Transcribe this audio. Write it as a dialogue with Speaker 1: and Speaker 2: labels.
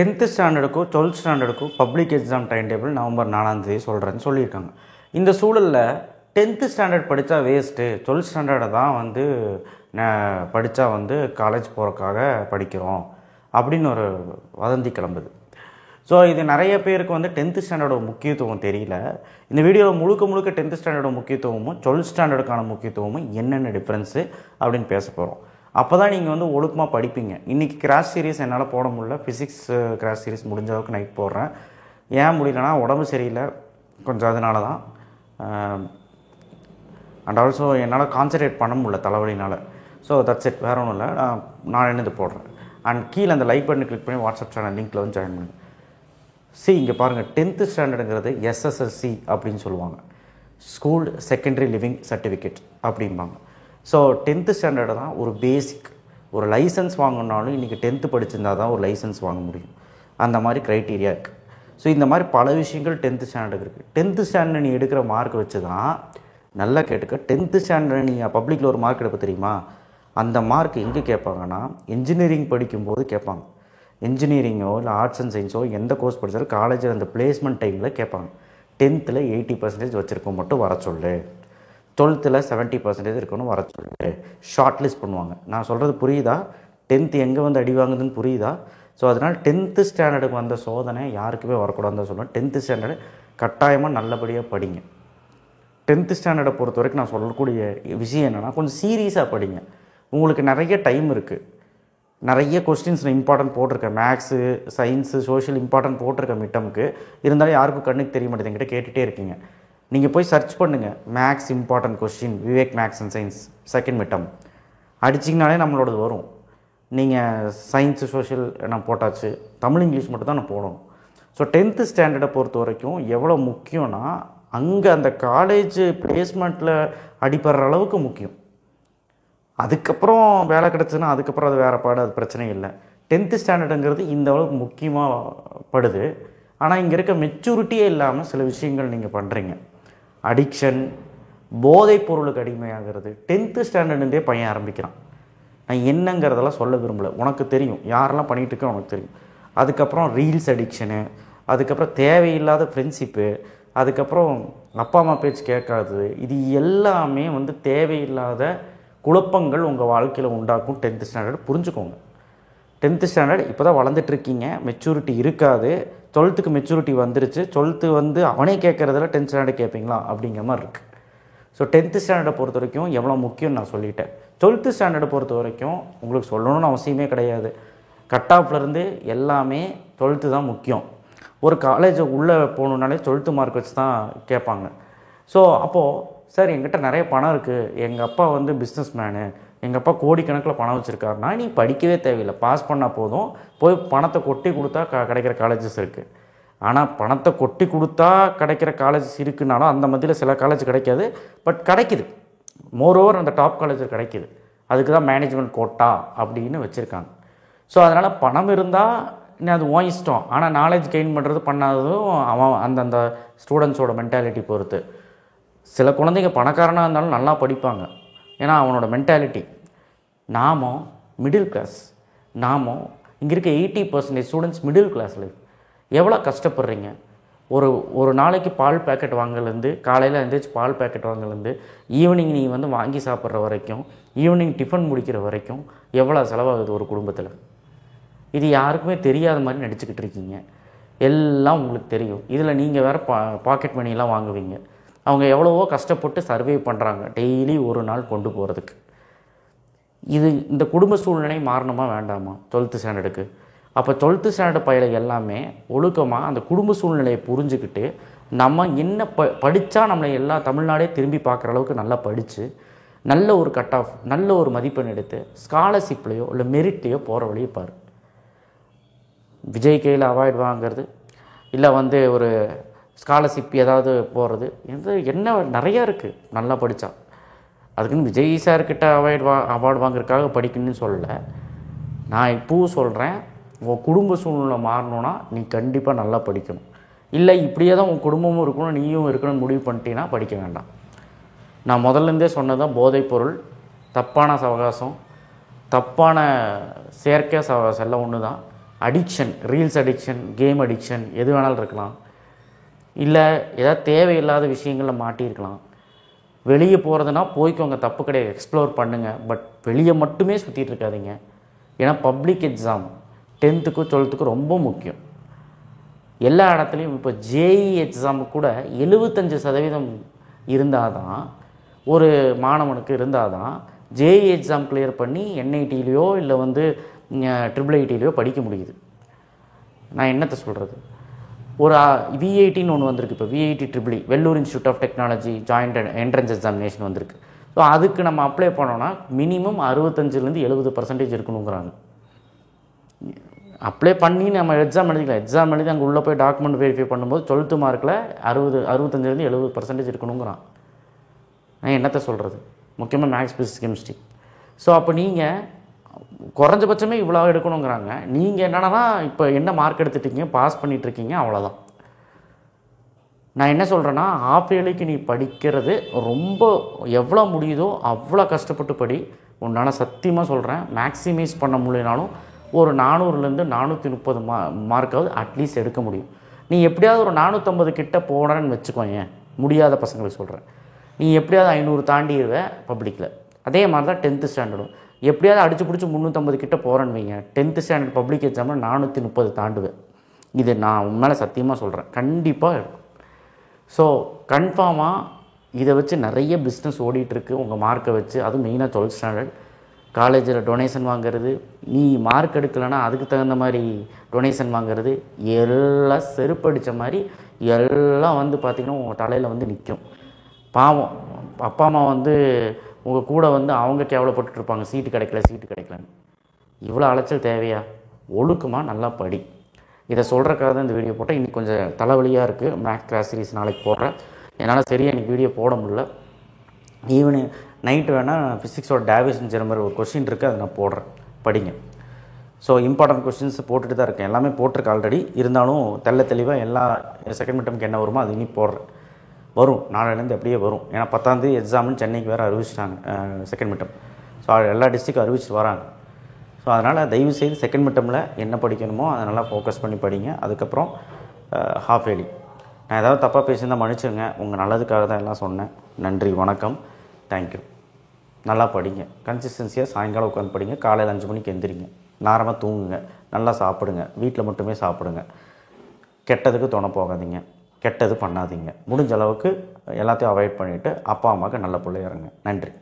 Speaker 1: 10th ஸ்டாண்டர்டுக்கும் 12th ஸ்டாண்டர்டுக்கும் public exam time table November 4 சொல்கிறேன்னு சொல்லியிருக்காங்க. இந்த சூழலில் 10th ஸ்டாண்டர்ட் படித்தா வேஸ்ட்டு, 12th ஸ்டாண்டர்டை தான் படித்தா காலேஜ் போகிறக்காக படிக்கிறோம் அப்படின்னு ஒரு வதந்தி கிளம்புது. ஸோ இது நிறைய பேருக்கு 10th ஸ்டாண்டர்டோட முக்கியத்துவம் தெரியல. இந்த வீடியோவில் முழுக்க 10th ஸ்டாண்டர்டோட முக்கியத்துவமும் 12th ஸ்டாண்டர்டுக்கான முக்கியத்துவமும் என்னென்ன டிஃப்ரென்ஸு அப்படின்னு பேச போகிறோம். அப்போ தான் நீங்கள் ஒழுக்கமாக படிப்பீங்க. இன்றைக்கி கிராஷ் சீரீஸ் என்னால் போட முடியல, ஃபிசிக்ஸ் கிராஷ் சீரீஸ் முடிஞ்ச அளவுக்கு நைட் போடுறேன். ஏன் முடியலன்னா உடம்பு சரியில்லை கொஞ்சம், அதனால தான். அண்ட் ஆல்சோ என்னால் கான்சன்ட்ரேட் பண்ண முடியல தலைவலினால். ஸோ தட்ஸ் இட், வேறு ஒன்றும் இல்லை. நான் என்னது போடுறேன். அண்ட் கீழே அந்த லைக் பட்டன் கிளிக் பண்ணி வாட்ஸ்அப் சேனல் லிங்க்கில் ஜாயின் பண்ணுங்கள். இங்கே பாருங்கள், 10th ஸ்டாண்டர்டுங்கிறது SSLC அப்படின்னு சொல்லுவாங்க, ஸ்கூல் செகண்டரி லிவிங் சர்டிஃபிகேட் அப்படிம்பாங்க. ஸோ 10th ஸ்டாண்டர்டு தான் ஒரு பேசிக். ஒரு லைசன்ஸ் வாங்கணுன்னாலும் இன்றைக்கி 10th படிச்சிருந்தால் தான் ஒரு லைசன்ஸ் வாங்க முடியும். அந்த மாதிரி க்ரைட்டீரியா இருக்குது. ஸோ இந்த மாதிரி பல விஷயங்கள் 10th ஸ்டாண்டர்டுக்கு இருக்குது. 10th ஸ்டாண்டர்ட் நீ எடுக்கிற மார்க் வச்சு தான், நல்லா கேட்டுக்க, 10th ஸ்டாண்டர்ட் நீ பப்ளிக்கில் ஒரு மார்க் எடுப்ப தெரியுமா? அந்த மார்க் எங்கே கேட்பாங்கன்னா, இன்ஜினியரிங் படிக்கும்போது கேட்பாங்க. இன்ஜினியரிங்கோ இல்லை ஆர்ட்ஸ் அண்ட் சயின்ஸோ எந்த கோர்ஸ் படித்தாலும் காலேஜில் அந்த பிளேஸ்மெண்ட் டைமில் கேட்பாங்க. 10th 80% வச்சுருக்க மட்டும் வர சொல்லு, 12th 70% இருக்கணும் வர சொல்லு, ஷார்ட் லிஸ்ட் பண்ணுவாங்க. நான் சொல்கிறது புரியுதா? 10th எங்கே அடி வாங்குதுன்னு புரியுதா? ஸோ அதனால் 10th ஸ்டாண்டர்டுக்கு வந்த சோதனை யாருக்குமே வரக்கூடாதுன்னு தான் சொல்லுவேன். 10th ஸ்டாண்டர்டு கட்டாயமாக நல்லபடியாக படிங்க. 10th ஸ்டாண்டர்டை பொறுத்த வரைக்கும் நான் சொல்லக்கூடிய விஷயம் என்னென்னா, கொஞ்சம் சீரியஸாக படிங்க. உங்களுக்கு நிறைய டைம் இருக்குது. நிறைய கொஸ்டின்ஸ் இம்பார்ட்டன்ட் போட்டிருக்கேன். மேக்ஸு, சயின்ஸு, சோஷியல் இம்பார்ட்டன்ட் போட்டிருக்கேன் மிட்டமுக்கு. இருந்தாலும் யாருக்கும் கண்ணுக்கு தெரிய மாட்டேது, என்கிட்ட கேட்டுகிட்டே இருக்கீங்க. நீங்கள் போய் சர்ச் பண்ணுங்கள், maths important question, Vivek maths and science second midterm அடிச்சிங்கனாலே நம்மளோடது வரும். நீங்கள் சயின்ஸு சோஷியல் நான் போட்டாச்சு, தமிழ் இங்கிலீஷ் மட்டும் தான் நான் போடணும். ஸோ 10th ஸ்டாண்டர்டை பொறுத்த வரைக்கும் எவ்வளோ முக்கியம்னா, அங்கே அந்த காலேஜ் பிளேஸ்மெண்ட்டில் அடிப்படுற அளவுக்கு முக்கியம். அதுக்கப்புறம் வேலை கிடச்சுன்னா அதுக்கப்புறம் அது வேறு பாடு, அது பிரச்சனை இல்லை. 10th ஸ்டாண்டர்டுங்கிறது இந்த அளவுக்கு முக்கியமாக படுது. ஆனால் இங்கே இருக்க மெச்சூரிட்டியே இல்லாமல் சில விஷயங்கள் நீங்கள் பண்ணுறீங்க. அடிக்ஷன், போதைப் பொருளுக்கு அடிமையாகிறது 10th ஸ்டாண்டர்டுலேருந்தே பையன் ஆரம்பிக்கிறான். நான் என்னங்கிறதெல்லாம் சொல்ல விரும்பலை, உனக்கு தெரியும் யாரெல்லாம் பண்ணிகிட்டு இருக்கேன், உனக்கு தெரியும். அதுக்கப்புறம் ரீல்ஸ் அடிக்ஷனு, அதுக்கப்புறம் தேவையில்லாத ஃப்ரெண்ட்ஷிப்பு, அதுக்கப்புறம் அப்பா அம்மா பேச்சு கேட்காது. இது எல்லாமே தேவையில்லாத குழப்பங்கள் உங்கள் வாழ்க்கையில் உண்டாக்கும். 10th ஸ்டாண்டர்டு புரிஞ்சுக்கோங்க. 10th ஸ்டாண்டர்ட் இப்போ தான் வளர்ந்துட்டுருக்கீங்க, மெச்சூரிட்டி இருக்காது. 12th மெச்சூரிட்டி வந்துருச்சு. 12th அவனே கேட்குறதில்ல, 10th ஸ்டாண்டர்ட் கேட்பீங்களா அப்படிங்கிற மாதிரி இருக்குது. ஸோ 10th ஸ்டாண்டர்டை பொறுத்த வரைக்கும் எவ்வளோ முக்கியம் நான் சொல்லிட்டேன். 12th ஸ்டாண்டர்டை பொறுத்த வரைக்கும் உங்களுக்கு சொல்லணும்னு அவசியமே கிடையாது. கட் ஆஃப்லேருந்து எல்லாமே 12th தான் முக்கியம். ஒரு காலேஜை உள்ளே போகணுன்னாலே 12th மார்க் வச்சு தான் கேட்பாங்க. ஸோ அப்போது சார் என்கிட்ட நிறைய பணம் இருக்குது, எங்கள் அப்பா பிஸ்னஸ் மேனு, எங்கள் அப்பா கோடிக்கணக்கில் பணம் வச்சுருக்காருனா நீ படிக்கவே தேவையில்லை, பாஸ் பண்ணால் போதும், போய் பணத்தை கொட்டி கொடுத்தா கிடைக்கிற காலேஜஸ் இருக்குது. ஆனால் பணத்தை கொட்டி கொடுத்தா கிடைக்கிற காலேஜஸ் இருக்குனாலும் அந்த மத்தியில் சில காலேஜ் கிடைக்காது, பட் கிடைக்கிது. மோரோவர் அந்த டாப் காலேஜ் கிடைக்கிது. அதுக்கு தான் மேனேஜ்மெண்ட் கோட்டா அப்படின்னு வச்சுருக்காங்க. ஸோ அதனால் பணம் இருந்தால் நீ அது உன் இஷ்டம். ஆனால் நாலேஜ் கெயின் பண்ணுறது பண்ணாததும் அவன் அந்தந்த ஸ்டூடெண்ட்ஸோட மென்டாலிட்டி பொறுத்து. சில குழந்தைங்க பணக்காரனாக இருந்தாலும் நல்லா படிப்பாங்க, ஏன்னா அவனோட மென்டாலிட்டி. நாமோ மிடில் கிளாஸ், இங்கே இருக்க 80% ஸ்டூடெண்ட்ஸ் மிடில் கிளாஸ் லைஃப். எவ்வளோ கஷ்டப்படுறீங்க? ஒரு நாளைக்கு பால் பேக்கெட் வாங்கலேருந்து, காலையில் எழுந்திரிச்சு பால் பேக்கெட் வாங்கலேருந்து, ஈவினிங் நீ வாங்கி சாப்பிட்ற வரைக்கும், ஈவினிங் டிஃபன் முடிக்கிற வரைக்கும் எவ்வளோ செலவாகுது ஒரு குடும்பத்தில்? இது யாருக்குமே தெரியாத மாதிரி நடிச்சுக்கிட்டு இருக்கீங்க. எல்லாம் உங்களுக்கு தெரியும். இதில் நீங்கள் வேறு பாக்கெட் மணியெல்லாம் வாங்குவீங்க. அவங்க எவ்வளவோ கஷ்டப்பட்டு சர்வே பண்ணுறாங்க டெய்லி ஒரு நாள் கொண்டு போகிறதுக்கு. இந்த குடும்ப சூழ்நிலை மாறணுமா வேண்டாமா 12th ஸ்டாண்டர்டுக்கு? அப்போ 12th ஸ்டாண்டர்டு பயில எல்லாமே ஒழுக்கமாக அந்த குடும்ப சூழ்நிலையை புரிஞ்சுக்கிட்டு, நம்ம என்ன படித்தா நம்மளை எல்லா தமிழ்நாடே திரும்பி பார்க்குற அளவுக்கு நல்லா படித்து, நல்ல ஒரு கட் ஆஃப், நல்ல ஒரு மதிப்பெண் எடுத்து ஸ்காலர்ஷிப்லேயோ இல்லை மெரிட்லேயோ போகிற வழியை பாரு. விஜய் கையில் அவாய்டு வாங்கிறது, இல்லை ஒரு ஸ்காலர்ஷிப் ஏதாவது போகிறது, என்ன நிறையா இருக்குது. நல்லா படித்தா அதுக்குன்னு விஜய் சார்கிட்ட அவார்டு வாங்குறதுக்காக படிக்கணும்னு சொல்லலை. நான் இப்போவும் சொல்கிறேன், உன் குடும்ப சூழ்நிலை மாறணுன்னா நீ கண்டிப்பாக நல்லா படிக்கணும். இல்லை இப்படியே தான் உன் குடும்பமும் இருக்கணும் நீயும் இருக்கணும்னு முடிவு பண்ணிட்டீங்கன்னா படிக்க வேண்டாம். நான் முதல்லேருந்தே சொன்னது தான், போதைப் பொருள், தப்பான சவகாசம், தப்பான செயற்கை சவகாசம் எல்லாம் ஒன்று தான். Addiction, reels addiction, game addiction எது வேணாலும் இருக்கலாம். இல்லை ஏதாவது தேவையில்லாத விஷயங்களில் மாட்டியிருக்கலாம். வெளியே போகிறதுனா போய்க்கோங்க, தப்பு கிடையாது, எக்ஸ்ப்ளோர் பண்ணுங்கள். பட் வெளியே மட்டுமே சுற்றிட்டு இருக்காதீங்க. ஏன்னா பப்ளிக் எக்ஸாம் 10th 12th ரொம்ப முக்கியம். எல்லா இடத்துலையும் இப்போ ஜேஇ எக்ஸாமுக்கு கூட 75% இருந்தால் தான், ஒரு மாணவனுக்கு இருந்தால் தான் ஜேஇ எக்ஸாம் கிளியர் பண்ணி என்ஐடியிலையோ இல்லை வந்து IIITலையோ படிக்க முடியுது. நான் என்னத்தை சொல்கிறது, ஒரு விஐடின்னு ஒன்று வந்திருக்கு. இப்போ VIT IIIE, Vellore institute of technology joint entrance examination வந்திருக்கு. ஸோ அதுக்கு நம்ம அப்ளை பண்ணோன்னா மினிமம் 65% இருக்கணுங்கிறாங்க. அப்ளை பண்ணி நம்ம எக்ஸாம் எழுதிக்கலாம். எக்ஸாம் எழுதி அங்கே உள்ளே போய் டாக்குமெண்ட் வெரிஃபை பண்ணும்போது 12th மார்க்கில் 65% இருக்கணுங்கிறான். நான் என்னத்தை சொல்கிறது, முக்கியமாக மேக்ஸ், பிசிக்ஸ், கெமிஸ்ட்ரி. ஸோ அப்போ நீங்கள் குறைஞ்சபட்சமே இவ்வளோ எடுக்கணுங்கிறாங்க. நீங்கள் என்னன்னா இப்போ என்ன மார்க் எடுத்துட்டீங்க, பாஸ் பண்ணிகிட்ருக்கீங்க, அவ்வளோதான். நான் என்ன சொல்கிறேன்னா, ஹாஃப் இயர்லிக்கு நீ படிக்கிறது ரொம்ப எவ்வளோ முடியுதோ அவ்வளோ கஷ்டப்பட்டு படி. உன்னால் சத்தியமாக சொல்கிறேன், மேக்ஸிமைஸ் பண்ண முடியனாலும் ஒரு 400லேருந்து 430 மார்க்காவது அட்லீஸ்ட் எடுக்க முடியும். நீ எப்படியாவது ஒரு 450 கிட்ட போனேன்னு வச்சுக்கோங்க. முடியாத பசங்களுக்கு சொல்கிறேன், நீ எப்படியாவது 500 தாண்டிடுவ பப்ளிக்கில். அதே மாதிரி தான் 10th ஸ்டாண்டர்டும். எப்படியாவது அடிச்சு பிடிச்சி 350 கிட்ட போகிறேன்னு வைங்க, 10th ஸ்டாண்டர்ட் பப்ளிக் எக்ஸாமில் 430 தாண்டுவேன். இது நான் உண்மையில சத்தியமாக சொல்கிறேன், கண்டிப்பாக இருக்கும். ஸோ கன்ஃபார்மாக இதை வச்சு நிறைய பிஸ்னஸ் ஓடிட்டுருக்கு உங்கள் மார்க்கை வச்சு. அதுவும் மெயினாக 12th ஸ்டாண்டர்ட் காலேஜில் டொனேஷன் வாங்கிறது, நீ மார்க் எடுக்கலைன்னா அதுக்கு தகுந்த மாதிரி டொனேஷன் வாங்கிறது, எல்லாம் செருப்படித்த மாதிரி எல்லாம் வந்து பார்த்திங்கன்னா உங்கள் தலையில் வந்து நிற்கும். பாவம் அப்பா அம்மா வந்து உங்கள் கூட வந்து அவங்க கேவலப்பட்டுருப்பாங்க, சீட்டு கிடைக்கலன்னு. இவ்வளோ அலைச்சல் தேவையா? ஒழுக்கமாக நல்லா படி. இதை சொல்கிறக்காக தான் இந்த வீடியோ போட்டேன். இன்றைக்கி கொஞ்சம் தலைவலியாக இருக்குது. மேக்ஸ் கிளாஸ் சீரிஸ் நாளைக்கு போடுறேன். என்னால் சரியாக இன்றைக்கி வீடியோ போட முடியல. ஈவினிங் நைட்டு வேணால் ஃபிசிக்ஸோட டேவிஷன் ஜெரமர் ஒரு கொஷின் இருக்குது, அதை நான் போடுறேன், படிங்க. ஸோ இம்பார்ட்டன்ட் கொஷின்ஸ் போட்டுட்டு தான் இருக்கேன், எல்லாமே போட்டிருக்கு ஆல்ரெடி. இருந்தாலும் தெளிவாக எல்லா செகண்ட் மிட்டமுக்கு என்ன வருமோ அது இனி போடுறேன். வரும், நாளையிலேருந்து அப்படியே வரும். ஏன்னா 10ஆம் தேதி எக்ஸாம்னு சென்னைக்கு வேறு அறிவிச்சிட்டாங்க செகண்ட் மிட்டம். ஸோ எல்லா டிஸ்ட்ரிக்டும் அறிவிச்சிட்டு வராங்க. ஸோ அதனால் தயவுசெய்து செகண்ட் மிட்டமில் என்ன படிக்கணுமோ அதை நல்லா ஃபோக்கஸ் பண்ணி படிங்க. அதுக்கப்புறம் ஹாஃப் இயர்லி. நான் ஏதாவது தப்பாக பேசியிருந்தால் மன்னிச்சுங்க, உங்கள் நல்லதுக்காக தான் எல்லாம் சொன்னேன். நன்றி, வணக்கம், தேங்க்யூ. நல்லா படிங்க, கன்சிஸ்டன்சியாக சாயங்காலம் உட்காந்து படிங்க. காலையில் 5 மணிக்கு எந்திரிங்க, நேரமாக தூங்குங்க, நல்லா சாப்பிடுங்க, வீட்டில் மட்டுமே சாப்பிடுங்க. கெட்டதுக்கு துணை போகாதீங்க, கெட்டது பண்ணாதீங்க. முடிஞ்ச அளவுக்கு எல்லாத்தையும் அவாய்ட் பண்ணிவிட்டு அப்பா அம்மாவுக்கு நல்ல பிள்ளையா இருங்க. நன்றி.